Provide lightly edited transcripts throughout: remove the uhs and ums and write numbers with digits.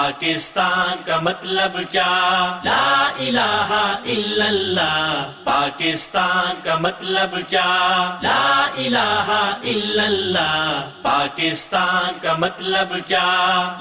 پاکستان کا مطلب کیا؟ لا الہ الا اللہ. پاکستان کا مطلب کیا؟ لا الہ الا اللہ. پاکستان کا مطلب کیا؟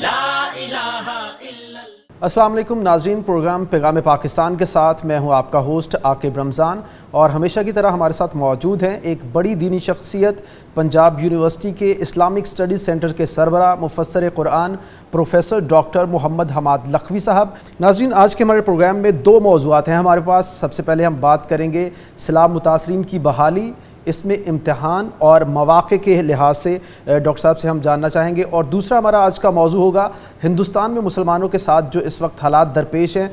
لا الہ الا اللہ. السلام علیکم ناظرین، پروگرام پیغام پاکستان کے ساتھ میں ہوں آپ کا ہوسٹ عاقب رمضان، اور ہمیشہ کی طرح ہمارے ساتھ موجود ہیں ایک بڑی دینی شخصیت، پنجاب یونیورسٹی کے اسلامک اسٹڈیز سینٹر کے سربراہ مفسر قرآن پروفیسر ڈاکٹر محمد حماد لکھوی صاحب. ناظرین، آج کے ہمارے پروگرام میں دو موضوعات ہیں ہمارے پاس. سب سے پہلے ہم بات کریں گے سیلاب متاثرین کی بحالی، اس میں امتحان اور مواقع کے لحاظ سے ڈاکٹر صاحب سے ہم جاننا چاہیں گے، اور دوسرا ہمارا آج کا موضوع ہوگا ہندوستان میں مسلمانوں کے ساتھ جو اس وقت حالات درپیش ہیں.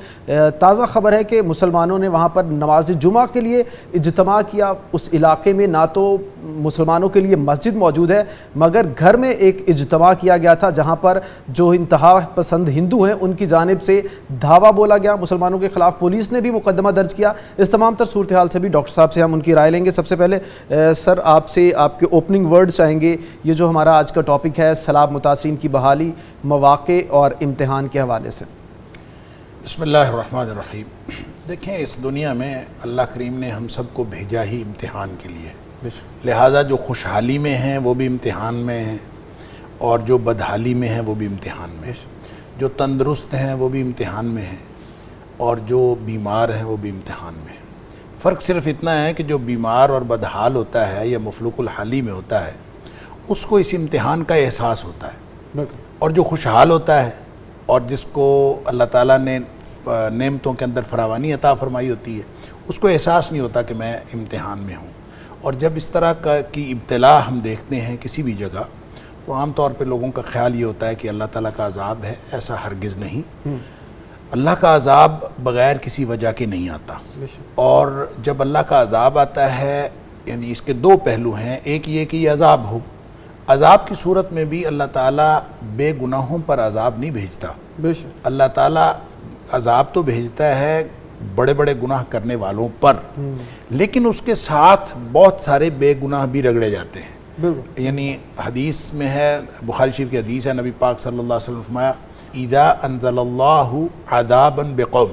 تازہ خبر ہے کہ مسلمانوں نے وہاں پر نماز جمعہ کے لیے اجتماع کیا. اس علاقے میں نہ تو مسلمانوں کے لیے مسجد موجود ہے، مگر گھر میں ایک اجتماع کیا گیا تھا جہاں پر جو انتہا پسند ہندو ہیں ان کی جانب سے دھاوا بولا گیا مسلمانوں کے خلاف. پولیس نے بھی مقدمہ درج کیا. اس تمام تر صورتحال سے بھی ڈاکٹر صاحب سے ہم ان کی رائے لیں گے. سب سے پہلے سر، آپ سے آپ کے اوپننگ ورڈ چاہیں گے. یہ جو ہمارا آج کا ٹاپک ہے سیلاب متاثرین کی بحالی، مواقع اور امتحان کے حوالے سے. بسم اللہ الرحمن الرحیم. دیکھیں، اس دنیا میں اللہ کریم نے ہم سب کو بھیجا ہی امتحان کے لیے، لہٰذا جو خوشحالی میں ہیں وہ بھی امتحان میں ہیں، اور جو بدحالی میں ہیں وہ بھی امتحان میں ہیں. جو تندرست ہیں وہ بھی امتحان میں ہیں، اور جو بیمار ہیں وہ بھی امتحان میں ہیں. فرق صرف اتنا ہے کہ جو بیمار اور بدحال ہوتا ہے یا مفلوق الحالی میں ہوتا ہے اس کو اس امتحان کا احساس ہوتا ہے، اور جو خوشحال ہوتا ہے اور جس کو اللہ تعالیٰ نے نعمتوں کے اندر فراوانی عطا فرمائی ہوتی ہے اس کو احساس نہیں ہوتا کہ میں امتحان میں ہوں. اور جب اس طرح کی ابتلا ہم دیکھتے ہیں کسی بھی جگہ تو عام طور پہ لوگوں کا خیال یہ ہوتا ہے کہ اللہ تعالیٰ کا عذاب ہے. ایسا ہرگز نہیں. اللہ کا عذاب بغیر کسی وجہ کے نہیں آتا، اور جب اللہ کا عذاب آتا ہے یعنی اس کے دو پہلو ہیں. ایک یہ کہ یہ عذاب ہو، عذاب کی صورت میں بھی اللہ تعالیٰ بے گناہوں پر عذاب نہیں بھیجتا. اللہ تعالیٰ عذاب تو بھیجتا ہے بڑے بڑے گناہ کرنے والوں پر، لیکن اس کے ساتھ بہت سارے بے گناہ بھی رگڑے جاتے ہیں. یعنی حدیث میں ہے، بخاری شریف کی حدیث ہے، نبی پاک صلی اللہ علیہ وسلم فرمایا اذا انزل اللہ عذابا بقوم،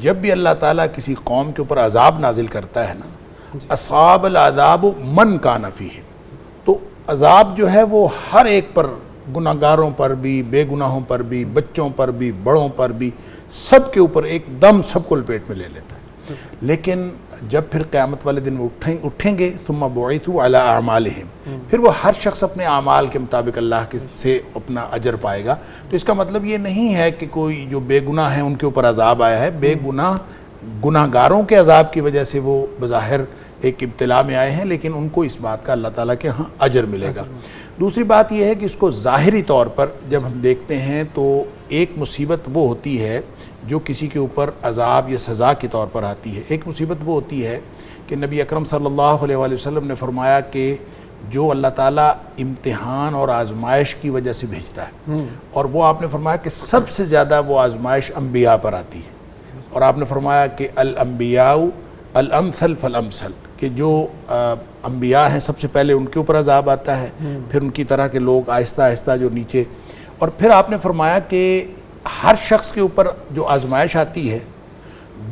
جب بھی اللہ تعالیٰ کسی قوم کے اوپر عذاب نازل کرتا ہے نا، اصاب العذاب من کان فیہم، تو عذاب جو ہے وہ ہر ایک پر، گناہگاروں پر بھی، بے گناہوں پر بھی، بچوں پر بھی، بڑوں پر بھی، سب کے اوپر ایک دم سب کو لپیٹ میں لے لیتا ہے. لیکن جب پھر قیامت والے دن وہ اٹھیں گے ثم بعثوا علی اعمالہم، پھر وہ ہر شخص اپنے اعمال کے مطابق اللہ سے اپنا اجر پائے گا. تو اس کا مطلب یہ نہیں ہے کہ کوئی جو بے گناہ ہیں ان کے اوپر عذاب آیا ہے. بے گناہ گاروں کے عذاب کی وجہ سے وہ بظاہر ایک ابتلا میں آئے ہیں، لیکن ان کو اس بات کا اللہ تعالیٰ کے ہاں اجر ملے گا. دوسری بات یہ ہے کہ اس کو ظاہری طور پر جب ہم دیکھتے ہیں تو ایک مصیبت وہ ہوتی ہے جو کسی کے اوپر عذاب یا سزا کے طور پر آتی ہے. ایک مصیبت وہ ہوتی ہے کہ نبی اکرم صلی اللہ علیہ وآلہ وسلم نے فرمایا کہ جو اللہ تعالیٰ امتحان اور آزمائش کی وجہ سے بھیجتا ہے، اور وہ آپ نے فرمایا کہ سب سے زیادہ وہ آزمائش انبیاء پر آتی ہے. اور آپ نے فرمایا کہ الانبیاء الامثل فالامثل، کہ جو انبیاء ہیں سب سے پہلے ان کے اوپر عذاب آتا ہے، پھر ان کی طرح کے لوگ آہستہ آہستہ جو نیچے، اور پھر آپ نے فرمایا کہ ہر شخص کے اوپر جو آزمائش آتی ہے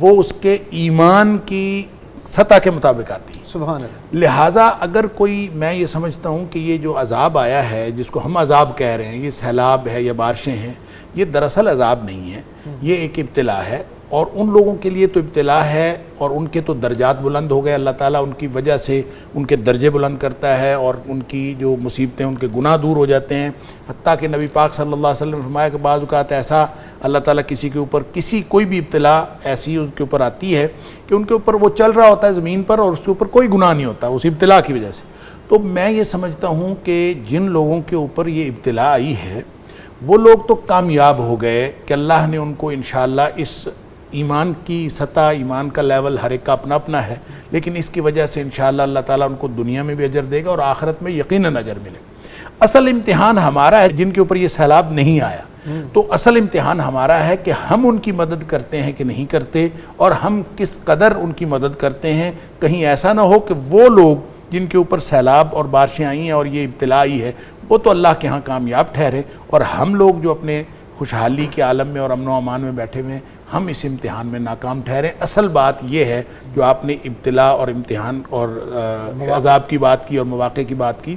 وہ اس کے ایمان کی سطح کے مطابق آتی ہے. سبحان اللہ. لہٰذا اگر کوئی، میں یہ سمجھتا ہوں کہ یہ جو عذاب آیا ہے جس کو ہم عذاب کہہ رہے ہیں، یہ سیلاب ہے یا بارشیں ہیں، یہ دراصل عذاب نہیں ہے، یہ ایک ابتلا ہے. اور ان لوگوں کے لیے تو ابتلا ہے، اور ان کے تو درجات بلند ہو گئے. اللہ تعالیٰ ان کی وجہ سے ان کے درجے بلند کرتا ہے، اور ان کی جو مصیبتیں، ان کے گناہ دور ہو جاتے ہیں. حتیٰ کہ نبی پاک صلی اللہ علیہ وسلم نے فرمایا کہ بعض اوقات ایسا اللہ تعالیٰ کسی کے اوپر کوئی بھی ابتلا ایسی ان کے اوپر آتی ہے کہ ان کے اوپر وہ چل رہا ہوتا ہے زمین پر اور اس کے اوپر کوئی گناہ نہیں ہوتا اس ابتلا کی وجہ سے. تو میں یہ سمجھتا ہوں کہ جن لوگوں کے اوپر یہ ابتلا آئی ہے وہ لوگ تو کامیاب ہو گئے کہ اللہ نے ان کو انشاءاللہ اس ایمان کی سطح، ایمان کا لیول ہر ایک کا اپنا اپنا ہے، لیکن اس کی وجہ سے انشاءاللہ اللہ تعالیٰ ان کو دنیا میں بھی اجر دے گا اور آخرت میں یقیناً اجر ملے. اصل امتحان ہمارا ہے جن کے اوپر یہ سیلاب نہیں آیا. تو اصل امتحان ہمارا ہے کہ ہم ان کی مدد کرتے ہیں کہ نہیں کرتے، اور ہم کس قدر ان کی مدد کرتے ہیں. کہیں ایسا نہ ہو کہ وہ لوگ جن کے اوپر سیلاب اور بارشیں آئی ہیں اور یہ ابتلا آئی ہے وہ تو اللہ کے ہاں کامیاب ٹھہرے، اور ہم لوگ جو اپنے خوشحالی کے عالم میں اور امن و امان میں بیٹھے ہوئے ہیں، ہم اس امتحان میں ناکام ٹھہرے۔ اصل بات یہ ہے جو آپ نے ابتلا اور امتحان اور عذاب کی بات کی اور مواقع کی بات کی،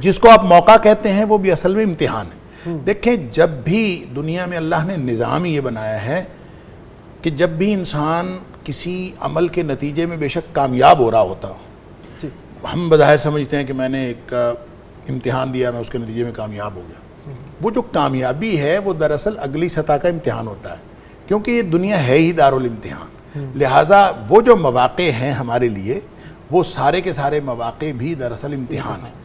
جس کو آپ موقع کہتے ہیں وہ بھی اصل میں امتحان ہے۔ دیکھیں جب بھی دنیا میں اللہ نے نظام یہ بنایا ہے کہ جب بھی انسان کسی عمل کے نتیجے میں بے شک کامیاب ہو رہا ہوتا، ہم بظاہر سمجھتے ہیں کہ میں نے ایک امتحان دیا، میں اس کے نتیجے میں کامیاب ہو گیا، وہ جو کامیابی ہے وہ دراصل اگلی سطح کا امتحان ہوتا ہے، کیونکہ یہ دنیا ہے ہی دارالامتحان۔ لہٰذا وہ جو مواقع ہیں ہمارے لیے، وہ سارے کے سارے مواقع بھی دراصل امتحان ہیں۔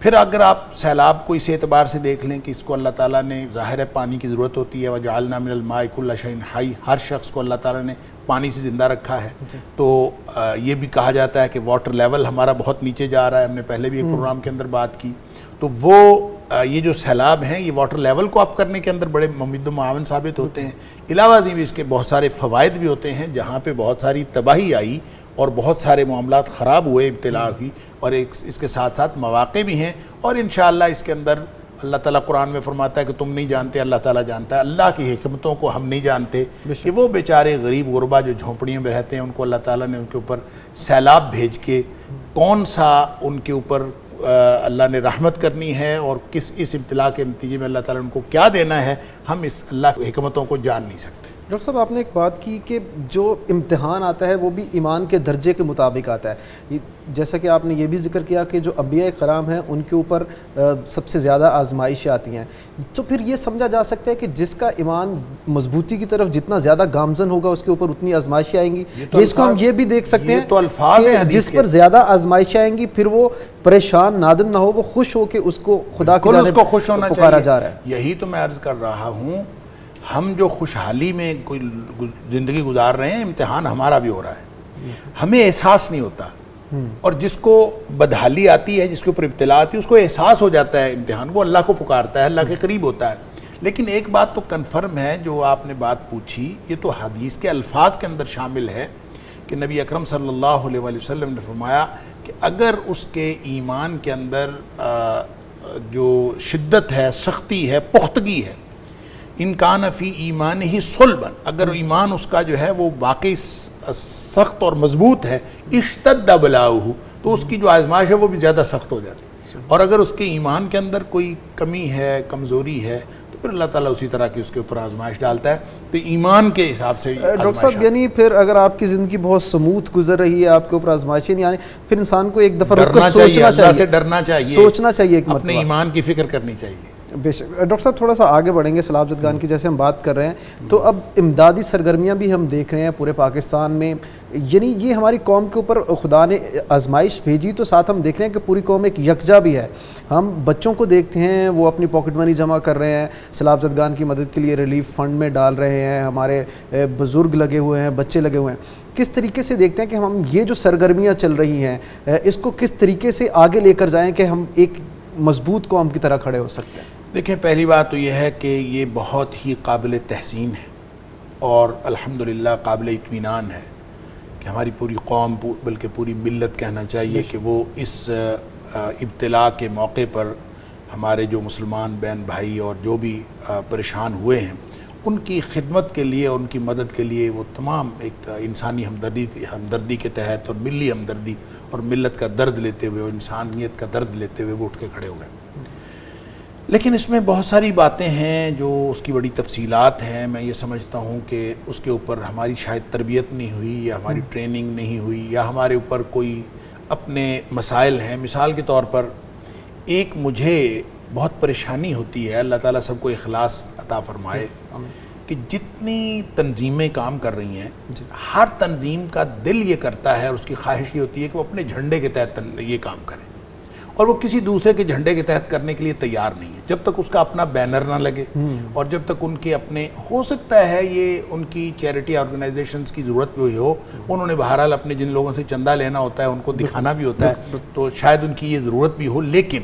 پھر اگر آپ سیلاب کو اس اعتبار سے دیکھ لیں کہ اس کو اللہ تعالیٰ نے، ظاہر ہے پانی کی ضرورت ہوتی ہے، وَجَعَلْنَا مِنَ الْمَاءِ كُلَّ شَيْءٍ حَيٍّ، ہر شخص کو اللہ تعالیٰ نے پانی سے زندہ رکھا ہے۔ تو یہ بھی کہا جاتا ہے کہ واٹر لیول ہمارا بہت نیچے جا رہا ہے، ہم نے پہلے بھی ایک پروگرام کے اندر بات کی۔ تو وہ یہ جو سیلاب ہیں یہ واٹر لیول کو اپ کرنے کے اندر بڑے ممد و معاون ثابت ہوتے ہیں۔ علاوہ ازیں بھی اس کے بہت سارے فوائد بھی ہوتے ہیں، جہاں پہ بہت ساری تباہی آئی اور بہت سارے معاملات خراب ہوئے، ابتلا ہوئی، اور اس کے ساتھ ساتھ مواقع بھی ہیں، اور انشاءاللہ اس کے اندر اللہ تعالیٰ قرآن میں فرماتا ہے کہ تم نہیں جانتے، اللہ تعالیٰ جانتا ہے۔ اللہ کی حکمتوں کو ہم نہیں جانتے کہ وہ بیچارے غریب غربا جو جھونپڑیوں میں رہتے ہیں، ان کو اللہ تعالیٰ نے ان کے اوپر سیلاب بھیج کے کون سا ان کے اوپر اللہ نے رحمت کرنی ہے اور کس اس ابتلا کے نتیجے میں اللہ تعالیٰ نے ان کو کیا دینا ہے، ہم اس اللہ کی حکمتوں کو جان نہیں سکتے۔ ڈاکٹر صاحب آپ نے ایک بات کی کہ جو امتحان آتا ہے وہ بھی ایمان کے درجے کے مطابق آتا ہے، جیسا کہ آپ نے یہ بھی ذکر کیا کہ جو انبیاء کرام ہیں ان کے اوپر سب سے زیادہ آزمائشیں آتی ہیں، تو پھر یہ سمجھا جا سکتا ہے کہ جس کا ایمان مضبوطی کی طرف جتنا زیادہ گامزن ہوگا اس کے اوپر اتنی آزمائشیں آئیں گی۔ اس کو ہم یہ بھی دیکھ سکتے ہیں کہ جس پر زیادہ آزمائشیں آئیں گی پھر وہ پریشان نادم نہ ہو، وہ خوش ہو کہ اس کو خدا کی جانب پکارا جا رہا ہے۔ یہی تو میں عرض کر رہا ہوں، ہم جو خوشحالی میں کوئی زندگی گزار رہے ہیں، امتحان ہمارا بھی ہو رہا ہے، ہمیں احساس نہیں ہوتا، اور جس کو بدحالی آتی ہے، جس کے اوپر ابتلا آتی ہے، اس کو احساس ہو جاتا ہے امتحان، وہ اللہ کو پکارتا ہے، اللہ کے قریب ہوتا ہے۔ لیکن ایک بات تو کنفرم ہے جو آپ نے بات پوچھی، یہ تو حدیث کے الفاظ کے اندر شامل ہے کہ نبی اکرم صلی اللہ علیہ وسلم نے فرمایا کہ اگر اس کے ایمان کے اندر جو شدت ہے، سختی ہے، پختگی ہے، ان کان فی ایمان ہی صلبن، اگر ایمان اس کا جو ہے وہ واقعی سخت اور مضبوط ہے، اشتد بلاؤہ، تو اس کی جو آزمائش ہے وہ بھی زیادہ سخت ہو جاتی ہے۔ اور اگر اس کے ایمان کے اندر کوئی کمی ہے، کمزوری ہے، تو پھر اللہ تعالیٰ اسی طرح کی اس کے اوپر آزمائش ڈالتا ہے۔ تو ایمان کے حساب سے ڈاکٹر صاحب یعنی پھر اگر آپ کی زندگی بہت سموتھ گزر رہی ہے، آپ کے اوپر آزمائشیں نہیں آنی، پھر انسان کو ایک دفعہ رک کر سوچنا چاہیے، اللہ سے ڈرنا چاہیے، سوچنا چاہیے، ایک اپنے ایمان کی فکر کرنی چاہیے۔ بے شک۔ ڈاکٹر صاحب تھوڑا سا آگے بڑھیں گے، سیلاب زدگان کی جیسے ہم بات کر رہے ہیں، تو اب امدادی سرگرمیاں بھی ہم دیکھ رہے ہیں پورے پاکستان میں، یعنی یہ ہماری قوم کے اوپر خدا نے آزمائش بھیجی، تو ساتھ ہم دیکھ رہے ہیں کہ پوری قوم ایک یکجا بھی ہے۔ ہم بچوں کو دیکھتے ہیں وہ اپنی پاکٹ منی جمع کر رہے ہیں، سیلاب زدگان کی مدد کے لیے ریلیف فنڈ میں ڈال رہے ہیں، ہمارے بزرگ لگے ہوئے ہیں، بچے لگے ہوئے ہیں۔ کس طریقے سے دیکھتے ہیں کہ ہم یہ جو سرگرمیاں چل رہی ہیں اس کو کس طریقے سے آگے لے کر جائیں کہ ہم ایک مضبوط قوم کی طرح کھڑے ہو سکتے ہیں؟ دیکھیں، پہلی بات تو یہ ہے کہ یہ بہت ہی قابل تحسین ہے اور الحمدللہ قابل اطمینان ہے کہ ہماری پوری قوم، بلکہ پوری ملت کہنا چاہیے کہ وہ اس ابتلا کے موقع پر ہمارے جو مسلمان بہن بھائی اور جو بھی پریشان ہوئے ہیں، ان کی خدمت کے لیے، ان کی مدد کے لیے وہ تمام ایک انسانی ہمدردی کے تحت اور ملی ہمدردی اور ملت کا درد لیتے ہوئے اور انسانیت کا درد لیتے ہوئے وہ اٹھ کے کھڑے ہوئے۔ لیکن اس میں بہت ساری باتیں ہیں جو اس کی بڑی تفصیلات ہیں، میں یہ سمجھتا ہوں کہ اس کے اوپر ہماری شاید تربیت نہیں ہوئی، یا ہماری ٹریننگ نہیں ہوئی، یا ہمارے اوپر کوئی اپنے مسائل ہیں۔ مثال کے طور پر ایک مجھے بہت پریشانی ہوتی ہے، اللہ تعالیٰ سب کو اخلاص عطا فرمائے، کہ جتنی تنظیمیں کام کر رہی ہیں، ہر تنظیم کا دل یہ کرتا ہے اور اس کی خواہش یہ ہوتی ہے کہ وہ اپنے جھنڈے کے تحت یہ کام کرے، اور وہ کسی دوسرے کے جھنڈے کے تحت کرنے کے لیے تیار نہیں ہے جب تک اس کا اپنا بینر نہ لگے، اور جب تک ان کے اپنے، ہو سکتا ہے یہ ان کی چیریٹی آرگنائزیشنز کی ضرورت بھی ہو، انہوں نے بہرحال اپنے جن لوگوں سے چندہ لینا ہوتا ہے ان کو دکھانا بھی ہوتا ہے، تو شاید ان کی یہ ضرورت بھی ہو، لیکن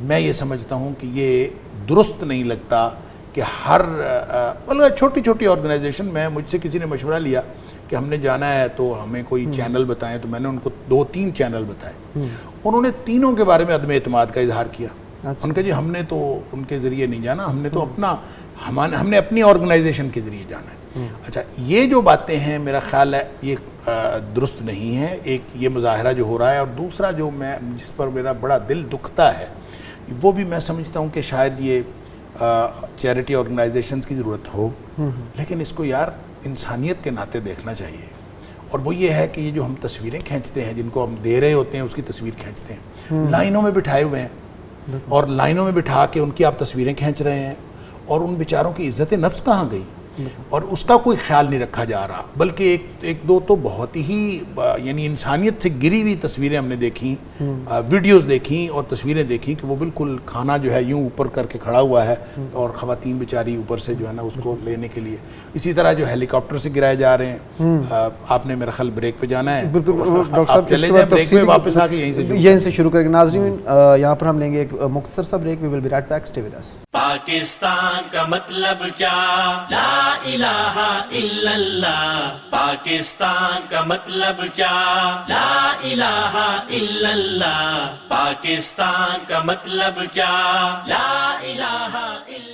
میں یہ سمجھتا ہوں کہ یہ درست نہیں لگتا کہ ہر چھوٹی چھوٹی آرگنائزیشن میں، مجھ سے کسی نے مشورہ لیا کہ ہم نے جانا ہے تو ہمیں کوئی چینل بتائیں، تو میں نے ان کو 2-3 چینل بتائے، انہوں نے تینوں کے بارے میں عدم اعتماد کا اظہار کیا۔ ان کا جی ہم نے تو ان کے ذریعے نہیں جانا، ہم نے تو اپنا ہم نے اپنی آرگنائزیشن کے ذریعے جانا ہے. اچھا یہ جو باتیں ہیں میرا خیال ہے یہ درست نہیں ہے. ایک یہ مظاہرہ جو ہو رہا ہے, اور دوسرا جو جس پر میرا بڑا دل دکھتا ہے وہ بھی میں سمجھتا ہوں کہ شاید یہ چیریٹی آرگنائزیشنز کی ضرورت ہو, لیکن اس کو یار انسانیت کے ناطے دیکھنا چاہیے. اور وہ یہ ہے کہ یہ جو ہم تصویریں کھینچتے ہیں, جن کو ہم دے رہے ہوتے ہیں اس کی تصویر کھینچتے ہیں, لائنوں میں بٹھائے ہوئے ہیں, اور لائنوں میں بٹھا کے ان کی آپ تصویریں کھینچ رہے ہیں, اور ان بیچاروں کی عزت نفس کہاں گئی, اور اس کا کوئی خیال نہیں رکھا جا رہا. بلکہ ایک دو تو بہت ہی یعنی انسانیت سے گری ہوئی تصویریں ہم نے دیکھیں, ویڈیوز دیکھیں اور تصویریں دیکھیں کہ وہ بالکل کھانا جو ہے یوں اوپر کر کے کھڑا ہوا ہے, اور خواتین بیچاری اوپر سے جو ہے نا اس کو لینے کے لیے. اسی طرح جو ہیلی کاپٹر سے گرائے جا رہے ہیں. آپ نے میرا خیال بریک پہ جانا ہے, ڈاکٹر صاحب چلے جائیں بریک پہ, واپس آ کے یہیں سے شروع کریں گے. ناظرین یہاں پر ہم لیں گے ایک مختصر سا break. We will be right back, stay with us. Pakistan کا مطلب کیا, لا الہ الا اللہ. پاکستان کا مطلب کیا, لا الہ الا اللہ. پاکستان کا مطلب کیا, لا الہ الا اللہ.